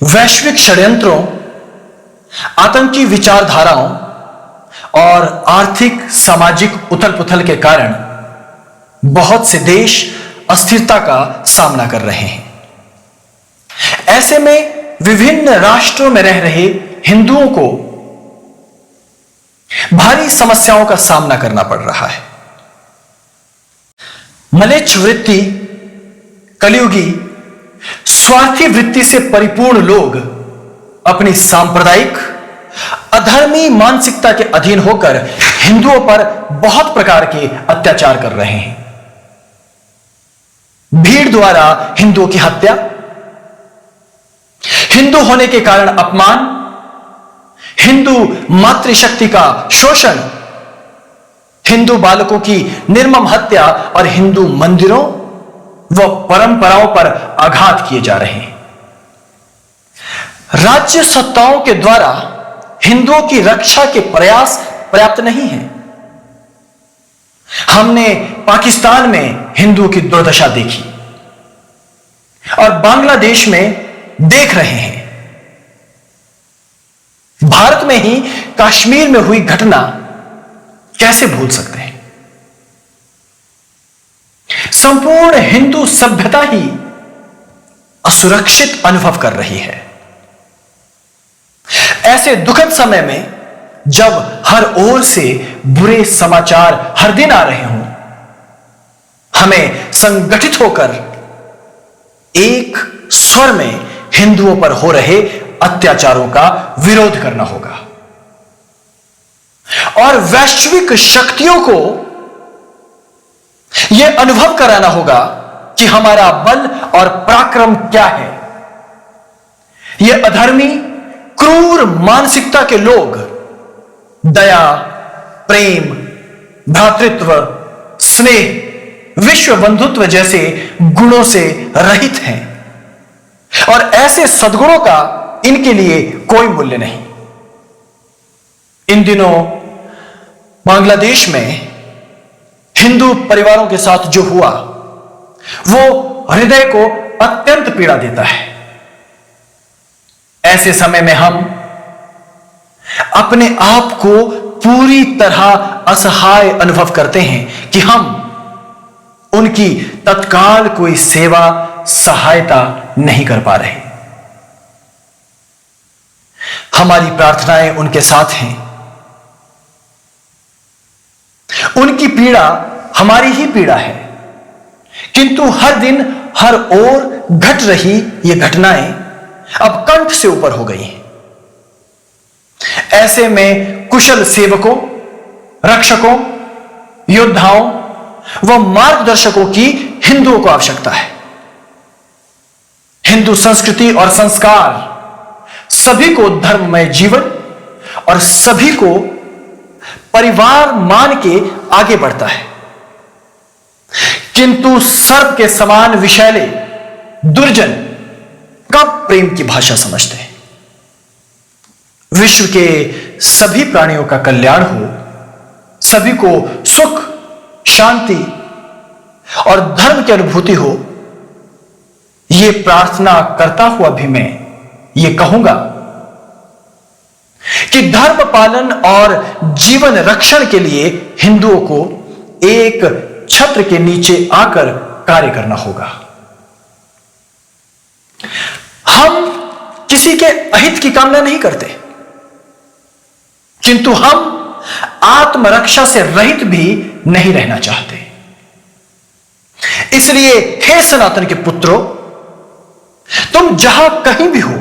वैश्विक षड्यंत्रों, आतंकी विचारधाराओं और आर्थिक सामाजिक उथल पुथल के कारण बहुत से देश अस्थिरता का सामना कर रहे हैं। ऐसे में विभिन्न राष्ट्रों में रह रहे हिंदुओं को भारी समस्याओं का सामना करना पड़ रहा है। म्लेच्छ वृत्ति, कलयुगी स्वार्थी वृत्ति से परिपूर्ण लोग अपनी सांप्रदायिक अधर्मी मानसिकता के अधीन होकर हिंदुओं पर बहुत प्रकार के अत्याचार कर रहे हैं। भीड़ द्वारा हिंदुओं की हत्या, हिंदू होने के कारण अपमान, हिंदू मातृशक्ति का शोषण, हिंदू बालकों की निर्मम हत्या और हिंदू मंदिरों व परंपराओं पर आघात किए जा रहे हैं। राज्य सत्ताओं के द्वारा हिंदुओं की रक्षा के प्रयास पर्याप्त नहीं है। हमने पाकिस्तान में हिंदुओं की दुर्दशा देखी और बांग्लादेश में देख रहे हैं। भारत में ही कश्मीर में हुई घटना कैसे भूल सकते हैं। संपूर्ण हिंदू सभ्यता ही असुरक्षित अनुभव कर रही है। ऐसे दुखद समय में जब हर ओर से बुरे समाचार हर दिन आ रहे हों, हमें संगठित होकर एक स्वर में हिंदुओं पर हो रहे अत्याचारों का विरोध करना होगा और वैश्विक शक्तियों को यह अनुभव कराना होगा कि हमारा बल और पराक्रम क्या है। यह अधर्मी क्रूर मानसिकता के लोग दया, प्रेम, भ्रातृत्व, स्नेह, विश्व बंधुत्व जैसे गुणों से रहित हैं और ऐसे सद्गुणों का इनके लिए कोई मूल्य नहीं। इन दिनों बांग्लादेश में हिंदू परिवारों के साथ जो हुआ वो हृदय को अत्यंत पीड़ा देता है। ऐसे समय में हम अपने आप को पूरी तरह असहाय अनुभव करते हैं कि हम उनकी तत्काल कोई सेवा सहायता नहीं कर पा रहे। हमारी प्रार्थनाएं उनके साथ हैं। उनकी पीड़ा हमारी ही पीड़ा है, किंतु हर दिन हर ओर घट रही ये घटनाएं अब कंठ से ऊपर हो गई हैं। ऐसे में कुशल सेवकों, रक्षकों, योद्धाओं व मार्गदर्शकों की हिंदुओं को आवश्यकता है। हिंदू संस्कृति और संस्कार सभी को धर्ममय जीवन और सभी को परिवार मान के आगे बढ़ता है, किंतु सर्प के समान विषैले दुर्जन कब प्रेम की भाषा समझते हैं। विश्व के सभी प्राणियों का कल्याण हो, सभी को सुख, शांति और धर्म की अनुभूति हो, यह प्रार्थना करता हुआ भी मैं ये कहूंगा कि धर्म पालन और जीवन रक्षण के लिए हिंदुओं को एक छत्र के नीचे आकर कार्य करना होगा। हम किसी के अहित की कामना नहीं करते, किंतु हम आत्मरक्षा से रहित भी नहीं रहना चाहते। इसलिए हे सनातन के पुत्रों, तुम जहां कहीं भी हो,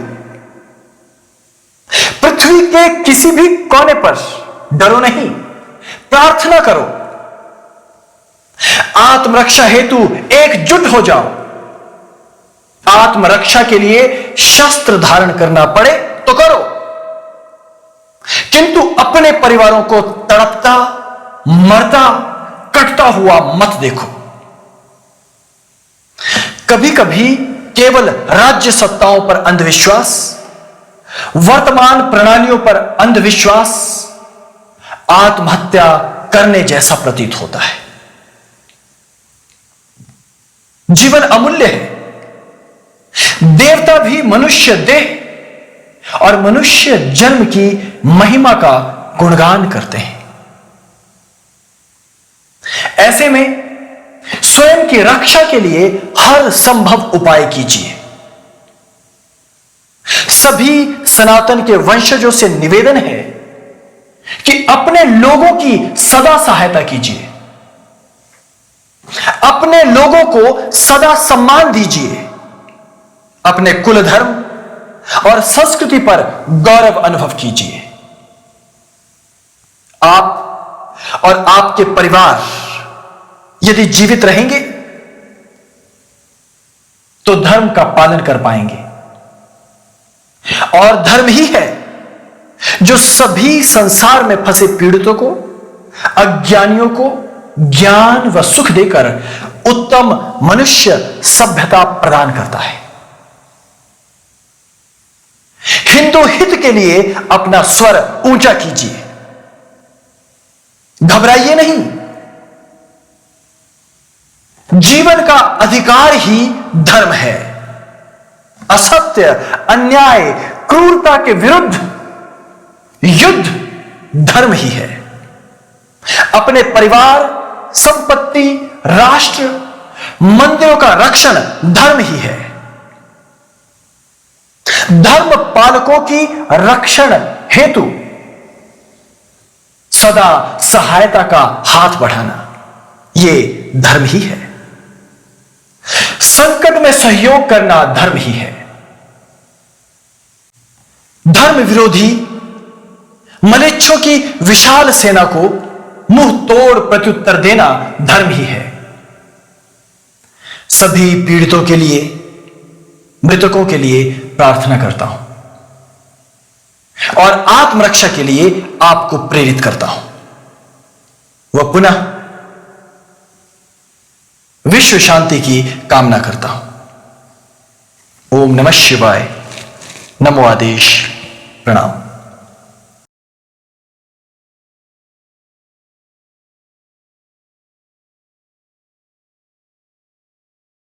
पृथ्वी के किसी भी कोने पर डरो नहीं, प्रार्थना करो। आत्मरक्षा हेतु एकजुट हो जाओ। आत्मरक्षा के लिए शस्त्र धारण करना पड़े तो करो, किंतु अपने परिवारों को तड़पता, मरता, कटता हुआ मत देखो। कभी कभी केवल राज्य सत्ताओं पर अंधविश्वास, वर्तमान प्रणालियों पर अंधविश्वास आत्महत्या करने जैसा प्रतीत होता है। जीवन अमूल्य है। देवता भी मनुष्य देह और मनुष्य जन्म की महिमा का गुणगान करते हैं। ऐसे में स्वयं की रक्षा के लिए हर संभव उपाय कीजिए। सभी सनातन के वंशजों से निवेदन है कि अपने लोगों की सदा सहायता कीजिए, अपने लोगों को सदा सम्मान दीजिए, अपने कुल धर्म और संस्कृति पर गौरव अनुभव कीजिए। आप और आपके परिवार यदि जीवित रहेंगे तो धर्म का पालन कर पाएंगे, और धर्म ही है जो सभी संसार में फंसे पीड़ितों को, अज्ञानियों को ज्ञान व सुख देकर उत्तम मनुष्य सभ्यता प्रदान करता है। हिंदू हित के लिए अपना स्वर ऊंचा कीजिए, घबराइए नहीं। जीवन का अधिकार ही धर्म है। असत्य, अन्याय, क्रूरता के विरुद्ध युद्ध धर्म ही है। अपने परिवार, संपत्ति, राष्ट्र, मंदिरों का रक्षण धर्म ही है। धर्म पालकों की रक्षण हेतु सदा सहायता का हाथ बढ़ाना, यह धर्म ही है। संकट में सहयोग करना धर्म ही है। धर्म विरोधी मलेच्छों की विशाल सेना को मुंह तोड़ प्रत्युत्तर देना धर्म ही है। सभी पीड़ितों के लिए, मृतकों के लिए प्रार्थना करता हूं और आत्मरक्षा के लिए आपको प्रेरित करता हूं। वह पुनः विश्व शांति की कामना करता हूं। ओम नमः शिवाय। नमो आदेश। प्रणाम।